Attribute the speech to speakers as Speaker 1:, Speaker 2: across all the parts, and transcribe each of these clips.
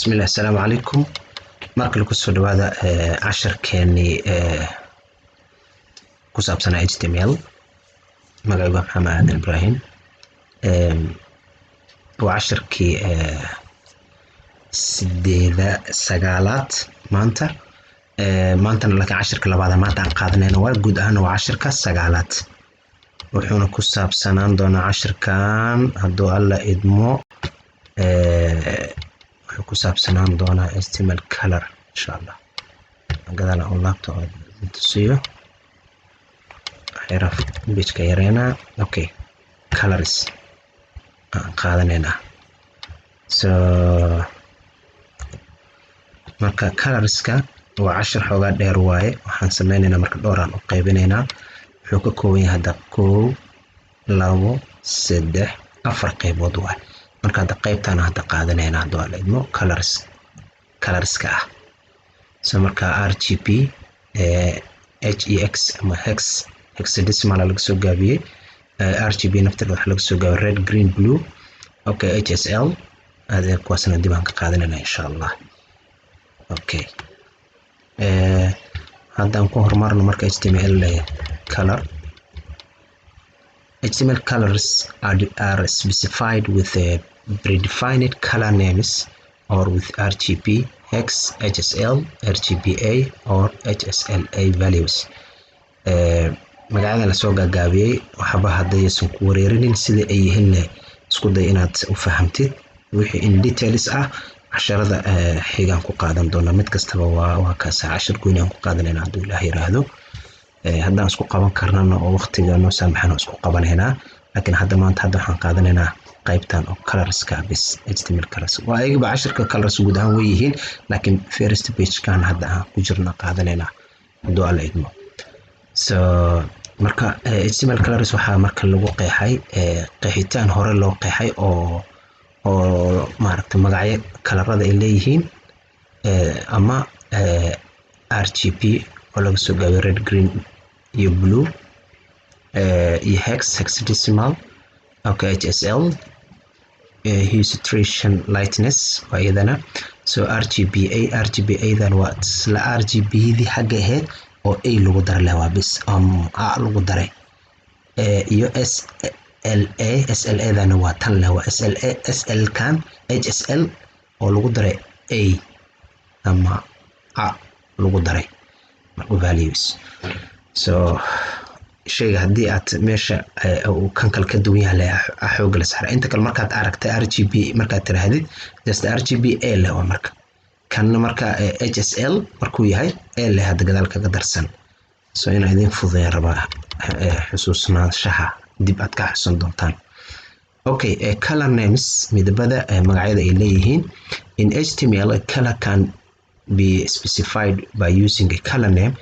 Speaker 1: بسم الله السلام عليكم markale ku soo dhawaada casharkeeni ku saabsan HTML magacaygu Maxamed Aadan Ibrahim waa casharkii sagaalaad maantana laakiin casharka labaad maanta aan qaadanayna waa guud ahaan waa casharka sagaalaad wuxuuna ku saabsanaan doonaa casharkan hadduu alla idmo ku saabsanaan doonaa HTML color insha Allah gadana oo laptop tusiyo xiraf page-ka yareena okay colors qaadanayna so marka colorska waa cashar xoogaa dheer waaye waxaan sameynaynaa marka dhowraan u qaybinaynaa wuxuu ka kooban yahay hadda 1 2 3 4 qaybood waaye marka hadda qaybtaan hadda qaadanayna hadda la idmo colorska ah so marka RGB HEX ama hexadecimal laga soo gaabiyay RGB nafteeda waxa laga soo gaabiyay red green blue okay HSL hada kuwaasna dib aan ka qaadanayna insha Allah okay haddaan ku horumarno marka HTML color HTML colors are specified with a predefined color names or with RGB, hex, HSL, RGBA or HSLA values. magacada la soo gaagaabayay waxba hadaysan ku wareerinin sida ay yihiin isku day inaad u fahamtid wixii in details ah casharada xigaan ku qaadan doona mid kastaba waa ka cashar gooni aan ku qaadanayna haddii Ilaahay yiraahdo haddaan isku qaban karnana oo waqtiga noo saamaxana isku qabanaynaa laakiin hadda maanta waxaan qaadanaynaa qaybtan oo colorska bis HTML colors waa ayaga casharka colors guud ahaan way yihiin laakiin first page kan hadda aan ku jirna qaadanaynaa hadduu alla idmo so marka HTML colors waxa marka lagu qeexay qeexitaan hore loo qeexay oo maaragtay magacyo colorada ay leeyihiin ama RGB oo laga soo gaabiyay red green iyo blue iyo hexadecimal okay HSL hue saturation lightness waa iyadana so RGBA dan waa isla RGB di xagga ahayd oo ay lagu daray waa bis a lagu daray iyo SLA dan waa tan waa SL kan HSL oo lagu daray a ama a lagu daray values so shayga hadii aad meesha uu kan kale ka duwan yahay xoog la saar inta kale markaad aragtay RGB markaad tirahdid just RGBA leh oo marka kan marka HSL markuu yahay a leh hada gadaal kaga darsan so in idin fududeyn raba xusuusnaanshaha dib aad ka xasuusan doontaan okay color names midabada magacyada ay leeyihiin in HTML a color can be specified by using a color name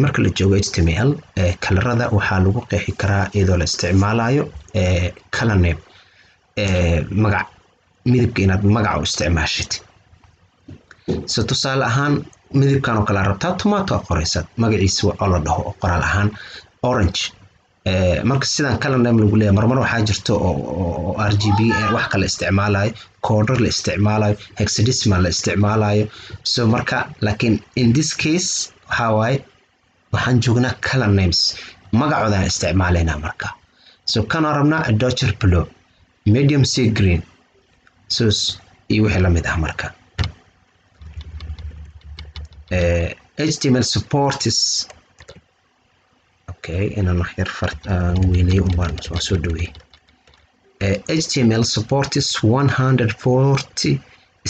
Speaker 1: marka la joogo HTML colorada waxaa lagu qeexi karaa iyadoo la isticmaalayo color name magac midabka inaad magac u isticmaashid so tusaale ahaan midabkan oo kala rabtaa tomato qoraysid magaciisa waa la dhaho qoraal ahaan orange marka sidan color name lagu leeyahay marmar waxaa jirto oo RGB wax kale isticmaalayo coder la isticmaalayo hexadecimal la isticmaalayo so marka laakiin in this case waxa waaye waxaan joognaa color names magacooda isticmaalaynaa marka so kana rabnaa Dodger blue medium sea green so iyo wixii la mid ah marka HTML support is okay inaan xir weynay baan soo dhaweeyay HTML support is 140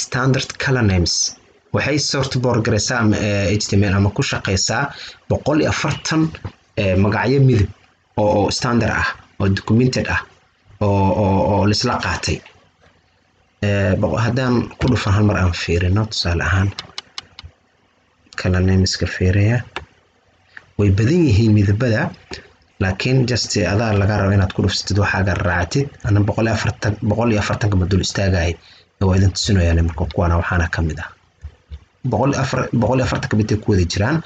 Speaker 1: standard color names waxay sort borgaraysaa HTML ama ku shaqeysaa 140 magacyo midab oo standard ah oo documented ah oo la isla qaatay haddaan ku dhufan hal mar aan fiirino tusaale ahaan color names ka fiiriya way badan yihiin midabada laakiin just adaa laga rabo inaad ku dhuftid waxaaga raacatid ana 140 madul istaagay oo idin tusinayaan marka kuwana waxaana kamid ah 140 kabita ku wada jiraan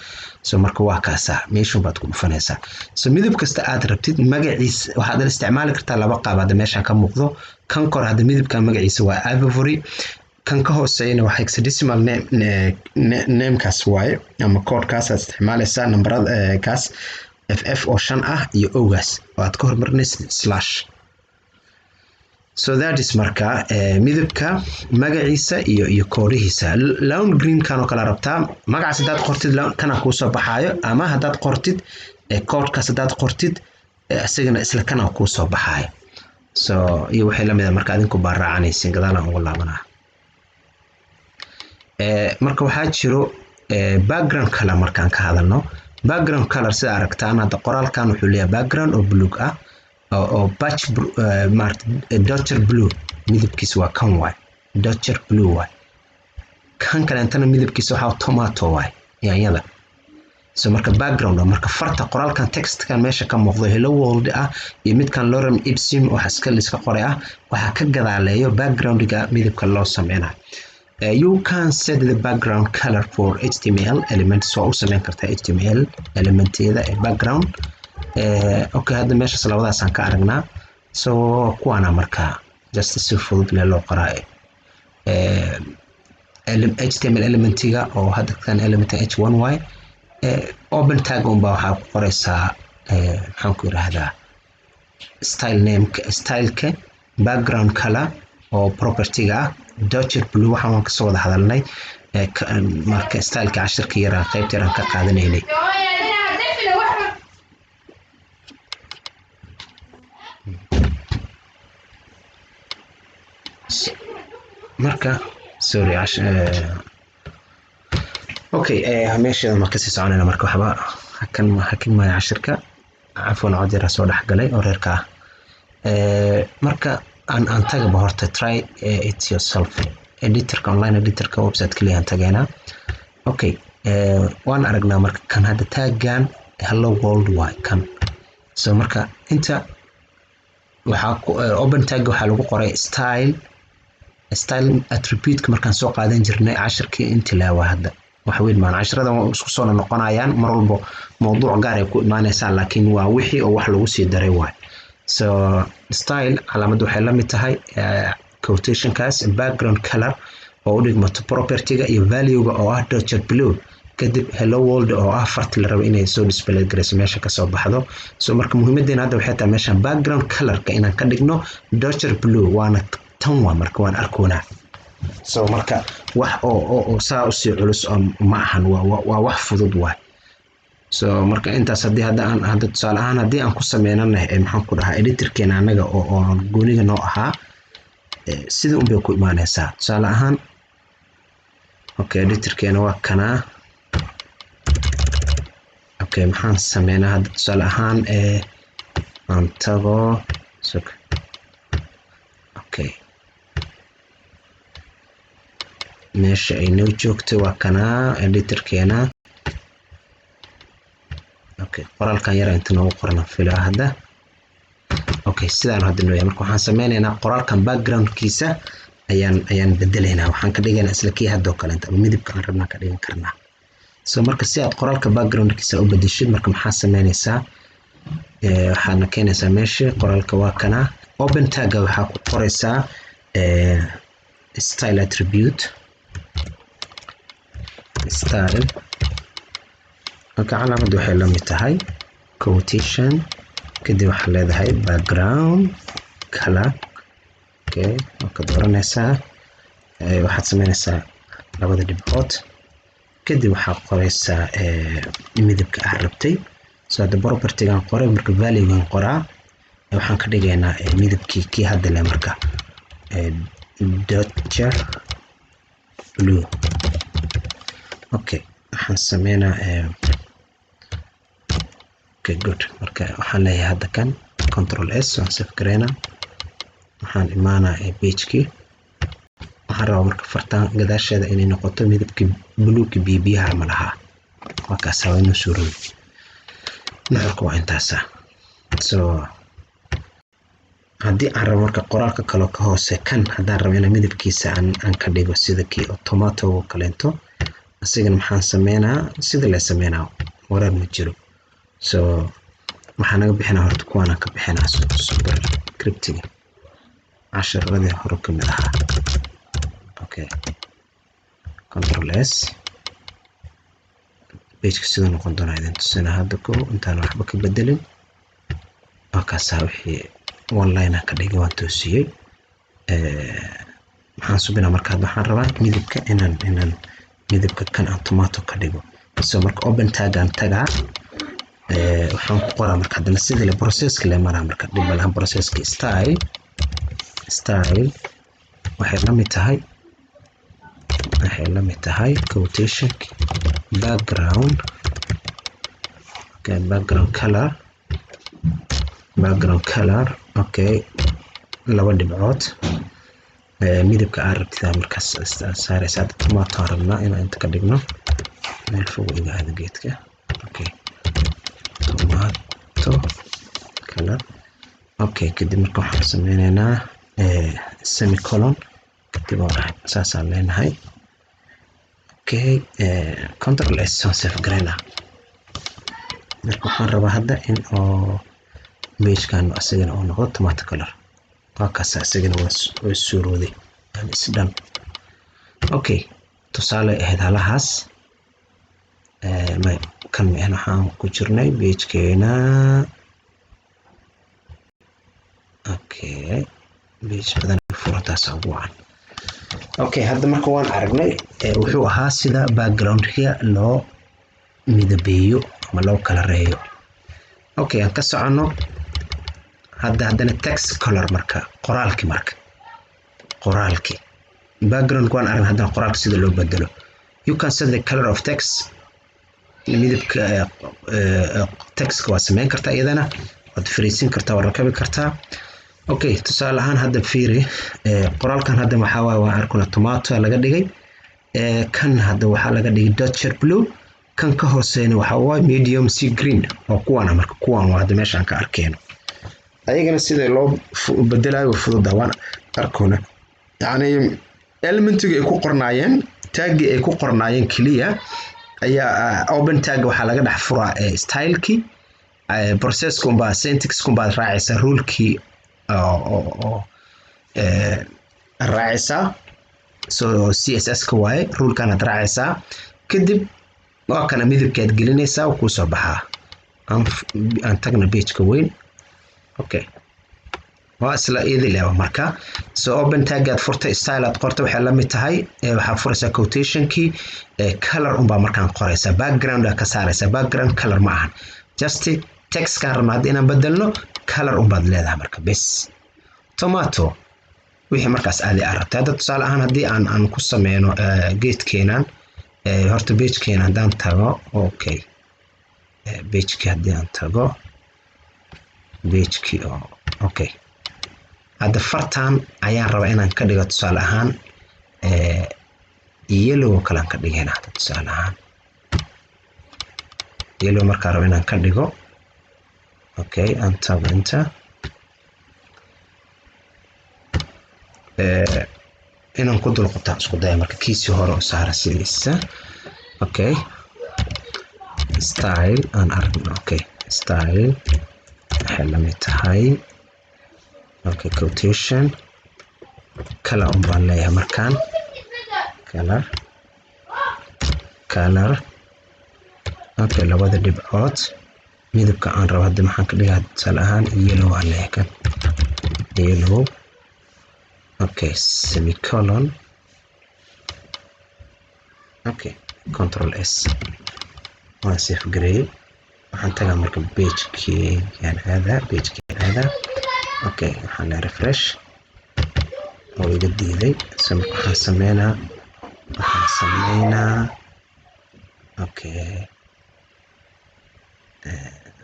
Speaker 1: so marka waa kaasa meesha baad ku dhufanaysaa so midab kasta aad rabtid magaciisa waxaad isticmaali kartaa laba qaab hada meesha ka muuqdo kan kor hada midabka magaciisa waa ivory kan ka hooseeyna waa hexadecimal name kaas waaye ama code kaas aad isticmaalaysaa nambarada kaas ff oo 5 ah iyo ogaas oo aad ka hormarinaysid slash. So that is marka midabka magaciisa iyo koorihiisa. Lawn green kan oo kala rabtaa magacaas hadaad qortid kana ku soo baxaayo ama hadaad qortid code kaas hadaad qortid asagana isla kana ku soo baxaayo. So iyo waxay la mid ah marka adinku baa raacanaysin gadaal aan ugu laabanaa. Marka waxaa jiro background color markaan ka hadalno. Background color sida aragtaan hadda qoraalkan wuxuu leeyahay background oo buluug ah oo patch dodger blue midabkiisa waa kan waay dodger blue waay. kan kale intana midabkiisa waxa tomato waay yaanyada. So marka background marka farta qoraalkan textkan meesha ka muuqdo hello world ah iyo midkan lorem ipsum waxa iska qoray ah waxa ka gadaaleeyo backgroundga midabka loo sameeyay. You can set the background color for HTML elements. So u sameyn kartaa HTML elementeeda background. Okay, hadda meesha labadaas aan ka aragnaa. So kuwana marka just si fudud loo qoraa HTML elementiga oo hadda kan element h1y open tag baa waxa ku qoraysaa maxaan ku yiraahdaa style name styleka background color oo propertyga dodger blue waxaan ka soo wada hadalnay marka styleka cashirka yara qaybta yara ka qaadanaynay. marka sorry okay meesha marka si soconayna marka waxba hakan ma cashirka afwan codira soo dhaxgalay oo reerka marka aan tagaba horta try it yourself editorka online editorka website kaliya aan tagayna. Okay waan aragnaa marka kan hadda taggan hello world wide kan. So marka inta waxa open tag waxa lagu qoray style attribute markaan soo qaadan jirnay cashirkii inta la waa hadda waxa weyn maan casharada isku soo noqonayaan mar walba mowduuc gaar ah ku imaanaysa laakiin waa wixii oo wax lagu sii daray waay. So style calaamadu waxay la mid tahay quotation kaas background color oo u dhigmato propertyga iyo value-ga oo ah dodger blue kadib hello world oo ah farta la rabo inay soo display gareyso meesha ka soo baxdo. So marka muhiimadeena hadda waxay tahay meesha background color-ka inaan ka dhigno dodger blue waana tan waa marka waan arkoonaa. So marka wax oo saa u sii culus ma ahan waa wax fudud waay. So marka intaas hadda tusaale ahaan haddii aan ku sameynanahay maxaan ku dhahaa editorkeena anaga oo gooniga noo ahaa sida un bay ku imaanaysaa tusaale ahaan. Okay editorkeena waa kana. Okay maxaan sameynaa hadda tusaale ahaan aan tago okay meesha ay noo joogto waa kana editorkeena. Okay qoraalkan yar inta noo qorna fila hadda. Okay sidaan hadda noo yahay marka waxaan sameynaynaa qoraalkan backgroundkiisa ayaan bedelaynaa waxaan ka dhigaynaa isla kii hadda oo kale inta midabka aan rabnaa ka dhigan karnaa. So marka si aad qoraalka backgroundkiisa u bedeshid marka maxaa sameynaysaa waxaad keenaysaa meesha qoraalka waa kana open tag waxa ku qoraysaa style attribute style. marka calaamadu waxay la mid tahay quotation kadib waxa leedahay background color. Okay marka dooranaysaa waxaad sameynaysaa labada dhibcood kadib waxaad qoraysaa midabka aad rabtay. So hadda propertygan qoray marka value-gan qoraa waxaan ka dhigaynaa midabkii kii hadda le marka dodger blue. Okay waxaan sameynaa okay good marka waxaan leeyahay hadda kan control s waan save gareynaa waxaan imaanaa page-kii waxaan rabaa marka fartaan gadaasheeda inay noqoto midabkii buluugga biyaha ma laha waa kaas waa inuu suurooy nuxurka waa intaasa. So haddii aan rabo marka qoraalka kale ka hoose kan haddaan rabo inaan midabkiisa aan ka dhigo sida kii tomato oo kaleento asigana maxaan sameynaa sida la sameynaa warar ma jiro. So waxaan naga bixinaa horta kuwaan ka bixinaa super scriptiga casharadii hore ka mid ahaa. okay control S page sidoo noqon doona idin tusina hadda ko intaan waxba ka bedelin akaasa wixii online ka dhigay waan toosiyay maxaan subina markaa waxaan rabaa midabka inaan midabka kan aan tomato ka dhigo so marka open tag aan tagaa waxaan ku qoraa marka hadana sidii la process-ka la maraa marka dib balahan process-ka style waxay la mid tahay quotation background okay background color okay laba dhibcood midabka aan rabtida markaas saaraysa tomato rabna inaan inta ka dhigno meel fog iga hada geedka okay tomato color okay kadib marka waxaan sameynaynaa semicolon kadib saasaan leenahay okay control S on save garayna marka waxaan rabaa hadda in oo page-kan asagana oo noqdo tomato color kaas asagana waa suurooday is done okay tusaale halahaas kan waxaan ku jirnay page-keena okay page badan furataas ugu wacan okay hadda marka waan aragnay wuxuu ahaa sida background-ka loo midabeeyo ama loo kala reeyo okay aan ka socono haddana text color marka qoraalki background waan aragnay haddana qoraalka sida loo bedelo you can set the color of text midabka text waa sameyn kartaa iyadana waad fariisin kartaa waad rakabi kartaa okay tusaale ahaan hadda fiiri qoraalkan hadda waxaa waa arkuna tomato laga dhigay kan hadda waxaa laga dhigay dotted blue kan ka hooseeyna waxaa waa medium sea green oo kuwana marka kuwan waa hadda meeshaan ka arkeyno ayagana sida loo bedelayo fudud waan arkona yani elementiga ay ku qornaayeen tag ay ku qornaayeen kaliya ayaa open tag waxaa laga dhex furaa style-ki process kumba syntax kumba raacaysa rule-ki oo raacaysa so CSS-ka waaye rule-kan aad raacaysa kadib waa kana midabkeed gelinaysaa oo ku soo baxaa aan tagna page-ka weyn okay waa isla idil marka so open tag aad furta style aad qorto waxay la mid tahay waxaa furaysaa quotation-ki color unbaa markaan qoraysaa background ka saaraysaa background color ma ahan just text-kan rabnaa inaan bedelno color unbaad leedahay marka bes tomato wixii markaas aad aragtay hadda tusaale ahaan haddii aan ku sameyno geedkeenan horta page-keena haddaan tago okay page-ki haddii aan tago page-ki okay hadda fartan ayaan rabaa inaan ka dhigo tusaale ahaan yellow kale aan ka dhigayna hadda tusaale ahaan yellow markaan rabo inaan ka dhigo okay aan tago inta inaan ku dul qabtaan isku daya marka kiisi hore u saara sidiisa okay style aan aragno okay style waxay la mid tahay okay quotation color baan leeyahay markaan color okay labada dhibcood midabka aan rabo hadda maxaan ka dhigaa tusaale ahaan yellow aan leeyahay kan yellow okay semicolon okay control S waan save gareeyay waxaan tagaa marka page-keen hada okay waxaan refresh oo iga diiday waxaan sameynaa okay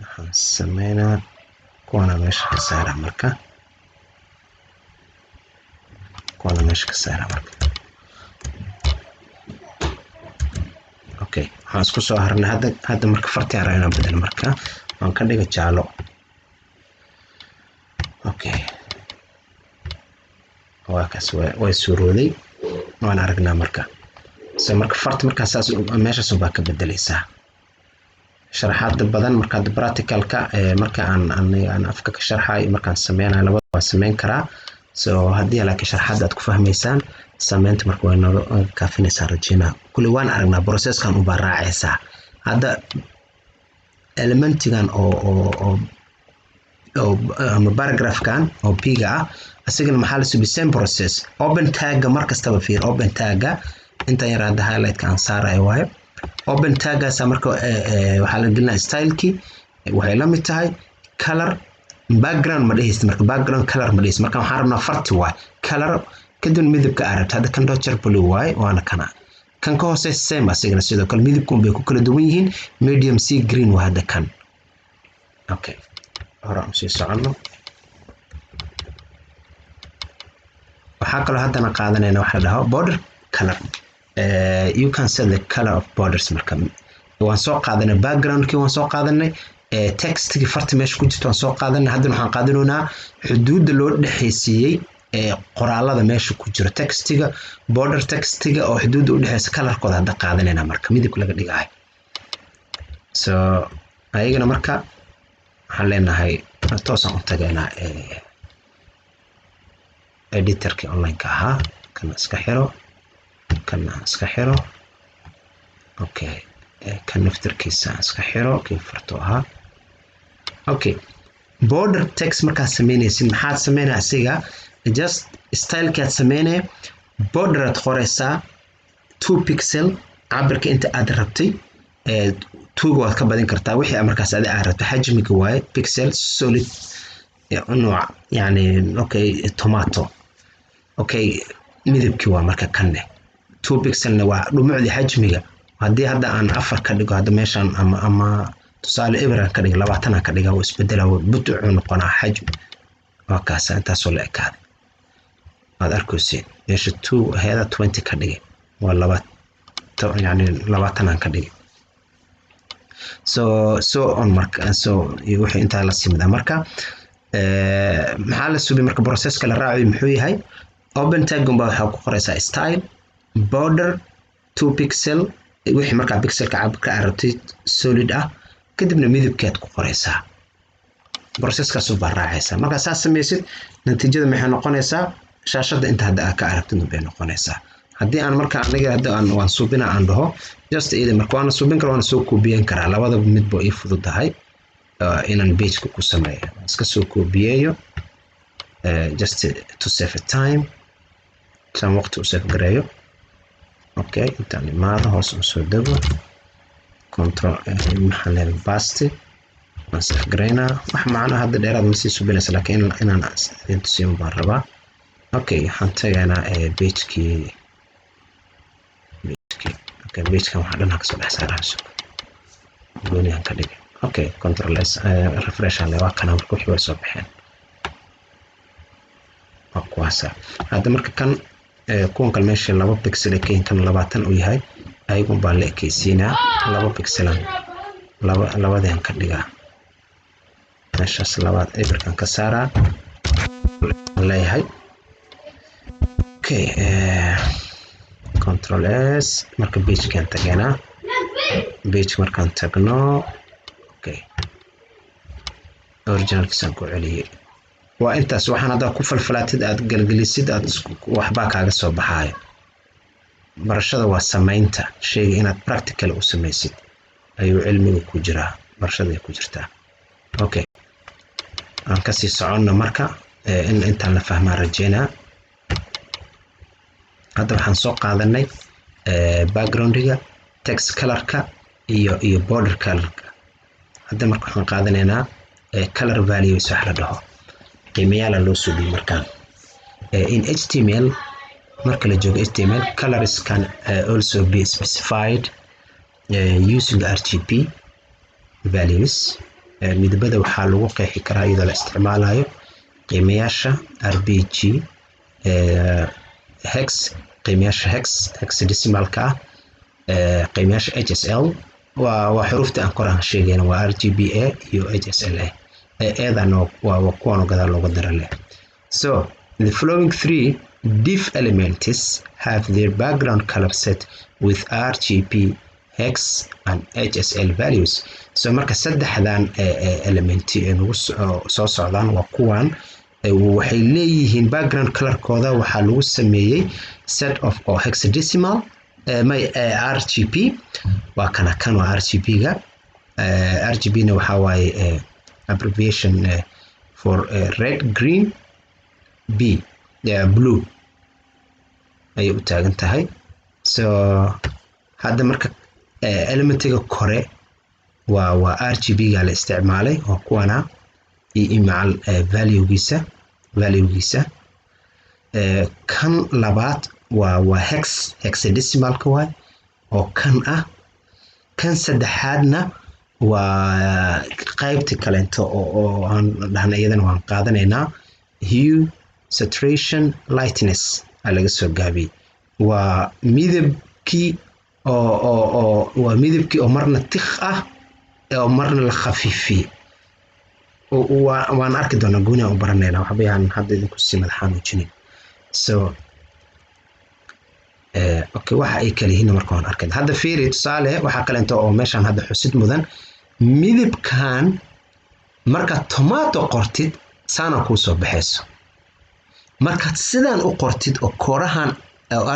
Speaker 1: waxaan sameynaa kuwana meesha ka saara marka okay waxaan isku soo harnay hadda marka fartaan rabaa inaan bedelo marka waan ka dhiga jaalo okay waa kaas way suurooday waan aragnaa marka so marka farta markaas meeshaas baa ka bedelaysaa sharaxaad badan marka practical-ka marka aan afka ka sharxay markaan sameynayo labada waa sameyn karaa so haddii laakiin sharaxaad aad ku fahmaysaan samaynta marka way naga kaafinaysaa rajayna kulli waan aragnaa processkan u baa raacaysaa hadda elementigan oo ama paragraphkan oo piga ah asigana maxaa la subi same process open tag markastaba fiir open tag inta yar hadda highlight aan saarayo waayo open tag sa marka waxaa la gelinaa style-kii waxay la mid tahay color background ma dhehaysid marka background color ma dhehaysid marka waxaan rabnaa farti waay color kadib midabka arabta hadda kan dodger blue waay waana kana kan ka hoose same asigana sidoo kale midabku bay ku kala duwan yihiin medium sea green waa hadda kan okay hore aan sii socono waxaa kaloo haddana qaadanayna waxa la dhaho border color you can set the color of borders marka waan soo qaadanay backgroundkii waan soo qaadanay textki farta meesha ku jirto waan soo qaadanay haddana waxaan qaadanaynaa xuduudda loo dhexaysiiyey qoraalada meesha ku jiro textiga border textiga oo xuduudda u dhexaysa colorkooda hadda qaadanayna marka midabka laga dhigayo so ayagana marka waxaan leenahay toosaan u tagaynaa editorkii online-ka ahaa kana iska xiro kana iska xiro okay kan naftarkiisa iska xiro kii farto ahaa okay border text markaad samaynaysid maxaad samaynaa asiga just style-kaad samaynaya border aad qoraysaa 2 pixel cabirka inta aad rabtay tuuga waad ka badin kartaa wixii markaas aad rabto xajmiga waaye pixel solid nooc yani okay tomato okay midabkii waa marka kanne 2 pixelna waa dhumucdii xajmiga haddii hadda aan 4 ka dhigo hadda meeshan ama tusaale ibran ka dhigo 20 aan ka dhigo oo isbedela butuc noqonaa xajmi waa kaas intaasoo la ekaaday aad arkaysid meesha 2 heeda 20 ka dhigay waa 2 yani 20 aan ka dhigay so on marka so wixii inta la simida marka maxaa la subi marka processka la raaciyo muxuu yahay open tag gumba waxa ku qoraysaa style border 2 pixel wixii marka pixelka cabirka arabtay solid ah kadibna midabkeed ku qoraysaa processkaas u baa raacaysaa marka saas samaysid natiijada maxay noqonaysaa shaashada inta hadda ka aragtid bay noqonaysaa haddii aan marka aniga hadda waan subina aan dhaho just either marka waan subin karo waan soo koobiyen karaa labada midba ay fududahay inaan page ku sameeyo iska soo koobiyeeyo just to save time san waqti u save gareeyo okay intaan imaado hoos u soo dego control maxaa la paste waan save gareynaa wax macnaha hadda dheeraad ma sii subinaysa laakiin inaan idin tusiyo baan rabaa okay waxaan tagaynaa page-kii okay page-kan waxaa dhan ka soo dhex saarayso gooniyan ka dhigay okay control s refresh aan waa kana marka wixii way soo baxeen kuwaasa hadda marka kan kuwan kale meesha 2 pixel ee kan 20 u yahay ayagun baa la ekaysiinaa 2 pixelan labadan ka dhigaa meeshaas labaad eberkan ka saaraa leeyahay okay control s marka page kan tagaynaa page markaan tagno okay originalkiisan ku celiyay waa intaas waxaan hadda ku falfalaatid aad galgalisid aad waxba kaaga soo baxaayo barashada waa samaynta shayga inaad practical u samaysid ayuu cilmigu ku jiraa barashada ay ku jirtaa okay aan ka sii socono marka intaan la fahmaa rajeynaa hadda waxaan soo qaadanay background-iga text color-ka iyo border color-ka hadda marka waxaan qaadanaynaa color values wax la dhaho qiimayaal loo suubiyo markaan in HTML marka la joogo HTML colors can also be specified using RGB values midabada waxaa lagu qeexi karaa iyadoo la isticmaalayo qiimayaasha RGB hex qiimayaasha hexadecimalka qiimayaasha HSL waa xurufta aan koraan sheegayna waa RGBA iyo HSLA eedan waa kuwan gadaal looga dara leh so the following 3 div elements have their background color set with RGB hex and HSL values so marka saddexdan elementi ee nagu soo socdaan waa kuwan waxay leeyihiin background color-kooda waxaa lagu sameeyey set of hexadecimal my RGB waa kan waa RGB-ga RGB-na waxaa waaye abbreviation for red green B blue ayay u taagan tahay so hadda marka elementiga kore waa RGB-ga la isticmaalay oo kuwana macal value-giisa kan labaad waa hexadecimalka waay oo kan ah kan saddexaadna waa qaybta kaleento oo aan dhahna iyadana waan qaadanaynaa hue saturation lightness laga soo gaabiyey waa midabkii oo marna tikh ah oo marna la khafiifiyey waan arki doonaa gooni aan u baranaynaa waxba yaan hadda idinku sii madaxaan uujinin so okay waxa ay kala yihiin marka waan arkay hadda fiiri tusaale waxa kaleento oo meeshaan hadda xusid mudan midabkan marka tomato qortid saana ku soo baxayso marka sidaan u qortid oo koorahan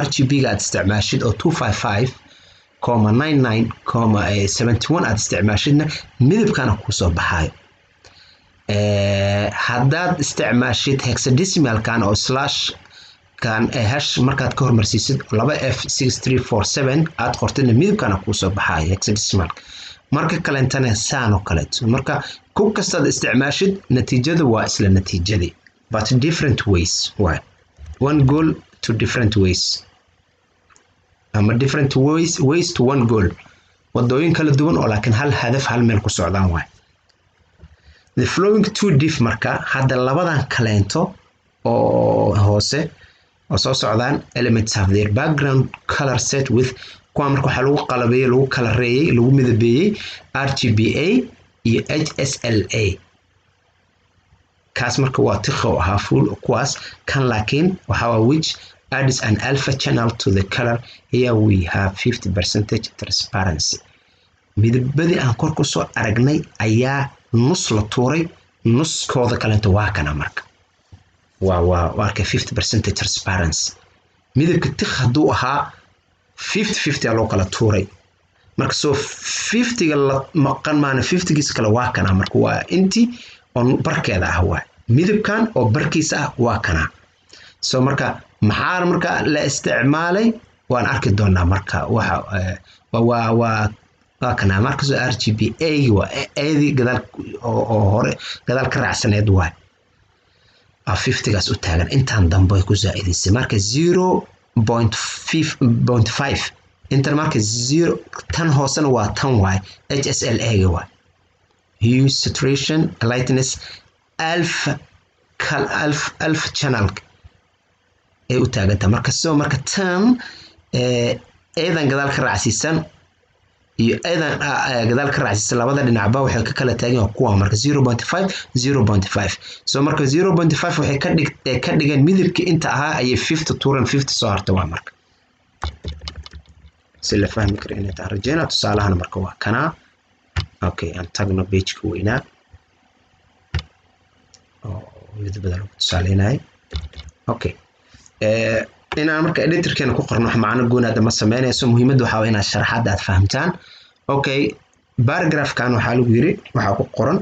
Speaker 1: RGB-ga aad isticmaashid oo 255.99.71 aad isticmaashidna midabkana ku soo baxayo haddaad isticmaashid hexadecimalkan oo slash kan hash markaad ka hormarsiisid 2F6347 aad qortidna midabkana ku soo baxayo hexadecimal marka kalentana saan oo kaleeto marka ku kastaad isticmaashid natiijadu waa isla natiijadii but different ways why one goal to different ways ama different ways to one goal wadooyin kala duwan oo laakiin hal hadaf hal meel ku socdaan waay the flowing two diff marka hadda labadan kaleento oo hoose oo soo socdaan elements have their background color set with kuwa marka waxaa lagu qalabeeyey lagu kalareeyey lagu midabeeyey RGBA iyo HSLA kaas marka waa tikho ahaa full kuwaas kan laakiin waxaa waa which adds an alpha channel to the color here we have 50% transparency midabadii aan kor ku soo aragnay ayaa nus la tuuray nuskooda kalenta waa kana marka waa arka 50% transparency midabka tikh hadduu ahaa 50-50 loo kala tuuray marka soo 50ga la maqan maana 50giis kale waa kana marka waa intii oo barkeeda ah waa midabkan oo barkiisa ah waa kana soo marka maxaa marka la isticmaalay waan arki doonaa marka waxa waa kana marka soo RGBA waa eedi gadaal oo hore gadaal ka raacsaneed waa 50gaas u taagan intaan dambe ku zaaidisay marka 0.5 inta marka 0 tan hoosena waa tan waay HSLA ga waa hue saturation lightness alpha channel ay u taaganta marka soo marka tan eedan gadaal ka raacsiisan iyo eedan gadaal ka raacsiisan labada dhinacba waxay ka kala taagan kuwa marka 0.5 soo marka 0.5 waxay ka dhigan midabkii inta ahaa ay 50 tuuran 50 soo harta waa marka si la fahmi karo inay tahay rajayna tusaalahan marka waa kana okay aan tagno page-ka weynaa oo midabada lagu tusaaleynayo okay inaan marka editorkeena ku qorno wax macno goonaada ma sameynayso muhiimaddu waxa waa inaad sharaxaad aad fahamtaan okay paragraph-kan waxaa lagu yiri waxaa ku qoran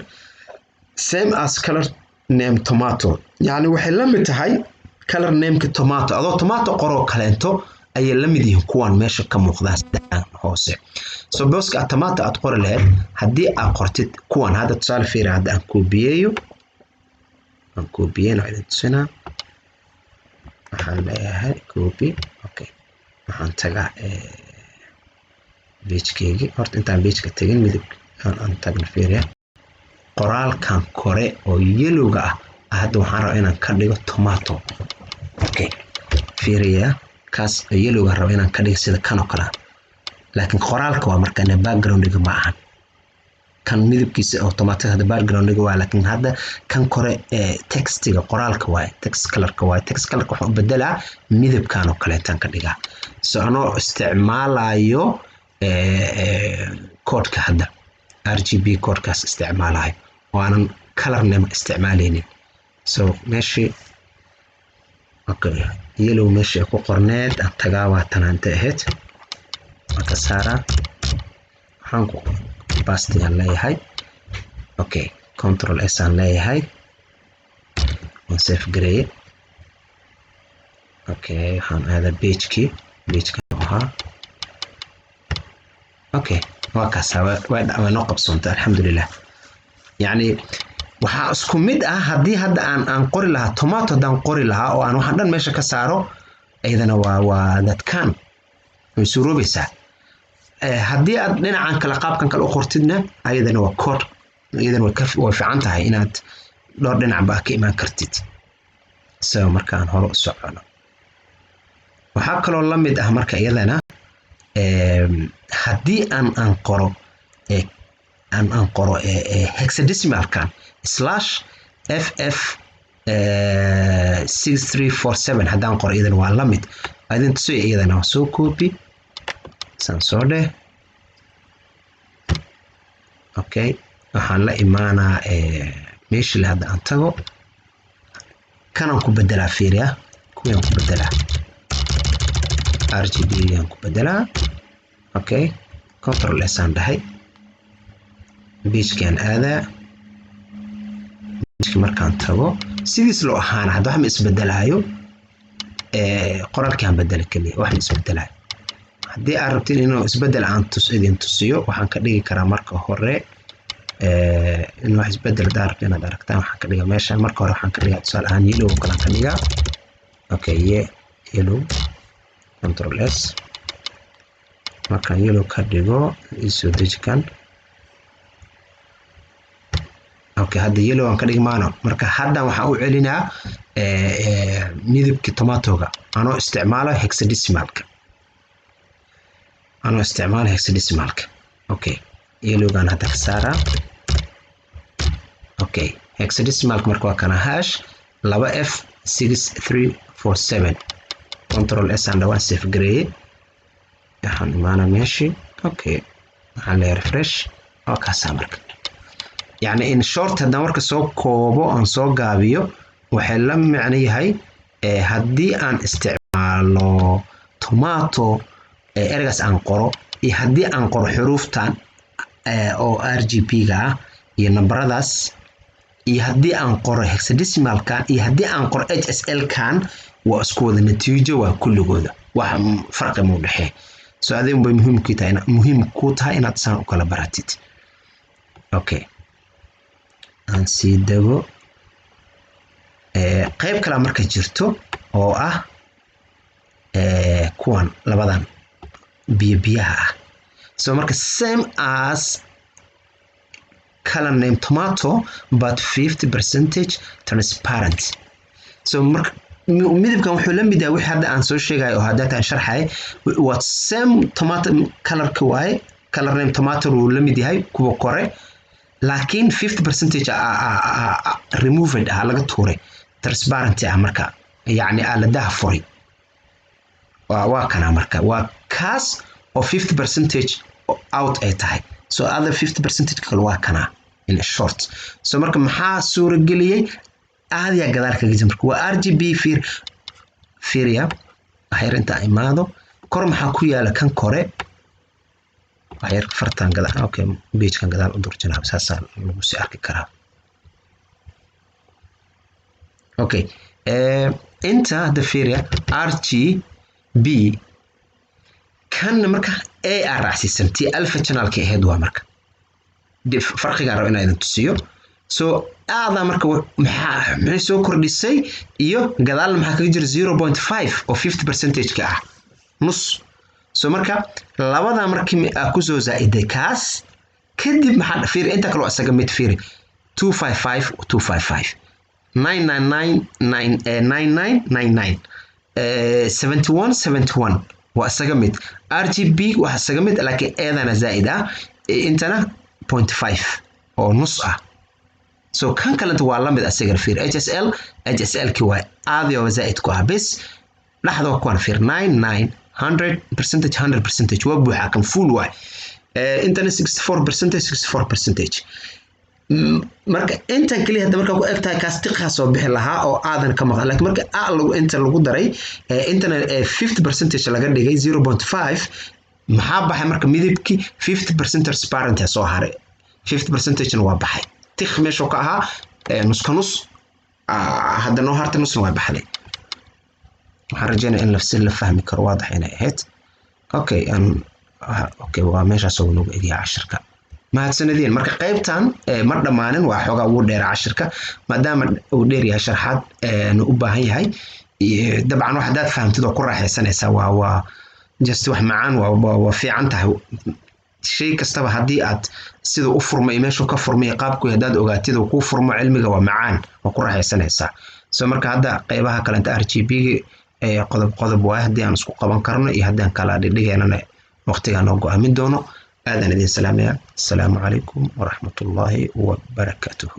Speaker 1: same as color name tomato yani waxay la mid tahay color name-ka tomato adoo tomato qoroo kaleento ayay la mid yihiin kuwan meesha ka muuqdaan hoose so booska tomato aad qori lahayd haddii aad qortid kuwan hadda tusaale fiir hadda aan koobiyeyno idin tusinaa waxaan leeyahay copy okay waxaan tagaa page-keygii horta intaan page-ka tagin midab aan tagno fiiriya qoraalkan kore oo yellowga ah hadda waxaan rabaa inaan ka dhigo tomato okay fiiriya kaas yellowga rabo inaan ka dhigo sida kan oo kale laakiin qoraalka waa markaan background-ga ma ahan kan midabkiisa automatic background-ga waa laakiin hadda kan kore textiga qoraalka waa text color-ka waxaan u bedelaa midabkan oo kale tan ka dhigaa soo anoo isticmaalayo code-ka hadda RGB code-kaas isticmaalayo oo aanan color name isticmaalaynin so ماشي okay yellow ماشي ku qorneed tagaa waa tanaanta ahayd marka saara waxaan ku basti aan leeyahay okay control s aan leeyahay on save gareey okay waxaan aadaa page-ki ahaa okay waa kaas waa noo qabsoonta alxamdulillah yani waxa isku mid ah hadii hadda aan qori lahaa tomato dan qori lahaa oo aan waxaan dhan meesha ka saaro ayadana waa dadkan way suuroobaysaa hadii aad dhinacan kala qaabkan kala u qortidna ayadana waa code ayadana way fiican tahay inaad dhowr dhinac ba ka imaan kartid soo markaan hore u socono waxa kaloo la mid ah marka iyadana hadii aan qoro aan qoro hexadecimalkan /ff 6347 hadaan qoro iyadana waa la mid adin tusay iyadana soo copy san soo dheh okay waxaan la imaanaa meeshii hadda aan tago kanaan ku bedelaa fiiriya kuwaan ku bedelaa RGB aan ku bedelaa okay control s aan dhahay page-kan aadaa page markaan tago sidiis loo ahaana hadda wax ma isbedelaayo qoraalkaan bedel kaliya wax ma isbedelaayo haddii aad rabtiin inuu isbedel aan idin tusiyo waxaan ka dhigi karaa marka hore in wax isbedel daarabta inaad aragtaan waxaan ka dhigaa meeshaan marka hore waxaan ka dhigaa tusaale ahaan yellow kale ka dhigaa okay yellow control s markaan yellow ka dhigo isoo dejikan okay hadda yellow aan ka dhigmaano marka hadda waxaan u celinaa midabka tomatoga anoo isticmaalo hexadecimalka okay yellowgan hadda ka saaraa okay hexadecimalka marka waa kana hash 2f6347 control s aan dhawaan save gareeyay waxaan imaanaa meeshii okay waxaan leeyahay refresh oo kaasaa marka يعني in short haddaan warka soo koobo aan soo gaabiyo waxay la macno yahay haddii aan isticmaalo tomato ergas aan qoro iyo haddii aan qoro xuruuftan oo RGB-ga ah iyo nambaradaas iyo haddii aan qoro hexadecimalkan iyo haddii aan qoro HSL-kan waa isku wada natiijo waa kulligooda wax farqi ma u dhaxay soo adeyn bay muhiim ku tahay inaad saan u kala baratid okay aan sii dago qayb kale marka jirto oo ah kuwan labadan biyaha ah so marka same as color name tomato but 50% transparent so marka midabkan wuxuu la mid yahay wixii hadda aan soo sheegay oo hadda aan sharxay what same tomato color-ka waay color name tomato uu la mid yahay kuwa kore laakiin 50% removed laga tuuray transparent marka yani aaladaha furay waa kana marka waa kaas oo 50% out ay tahay so other 50% kale waa kana in short so marka maxaa suura geliyay aadiya gadaal kaga jira marka waa RGB fiiriya waxay inta imaado kor maxaa ku yaala kan kore waxay fartaan gadaal okay page kan gadaal u durjinaa saasa lagu sii arki karaa okay inta the fiiriya RGB kan marka AR raacsiisantii alpha channel-ka ahayd waa marka farqiga rabo inaan tusiyo so aada marka maxay soo kordhisay iyo gadaal maxaa kaga jira 0.5 oo 50% ka ah nus so marka labada markii ku soo zaa'iday kaas kadib maxaa fiir inta kale asaga mid fiir 255 9999 71 waa asaga mid RGB waa asaga mid laakiin eedana zaa'ida intana 0.5 oo nus ah so kan kalenta waa la mid asaga fiir HSL ki waa aadi oo zaa'id ku ah bas dhaxdo ku fiir 99 100% waa buuxa kan full waay intana 64% marka intan kaliya hadda marka ku egtahay kaas tiqaa soo bixi lahaa oo aadan ka maqan laakiin marka lagu inta lagu daray intana 50% laga dhigay 0.5 maxaa baxay marka midabkii 50% transparent soo haray 50% waa baxay tiq meesha ka ahaa nus ka nus hadda noo harta nus waa baxday waxaan rajaynayaa in la fahmi karo waadax inay ahayd okay waa meesha soo nagu eegay cashirka mahadsanideen marka qaybtan ma dhamaanin waa xogaa ugu dheer cashirka maadaama uu dheer yahay sharxaad u baahan yahay dabcan wax hadaad fahamtid oo ku raaxaysanaysaa waa just wax macaan waa fiican tahay shay kastaba haddii aad sida u furmay meeshu ka furmay qaabku hadaad ogaatid oo ku furmo cilmiga waa macaan waa ku raaxaysanaysaa soo marka hadda qaybaha kale inta RGB qodob waa haddii aan isku qaban karno iyo haddii aan kala dhigeenana waqtiga noo go'aamin doono آذن السلام عليكم ورحمة الله وبركاته.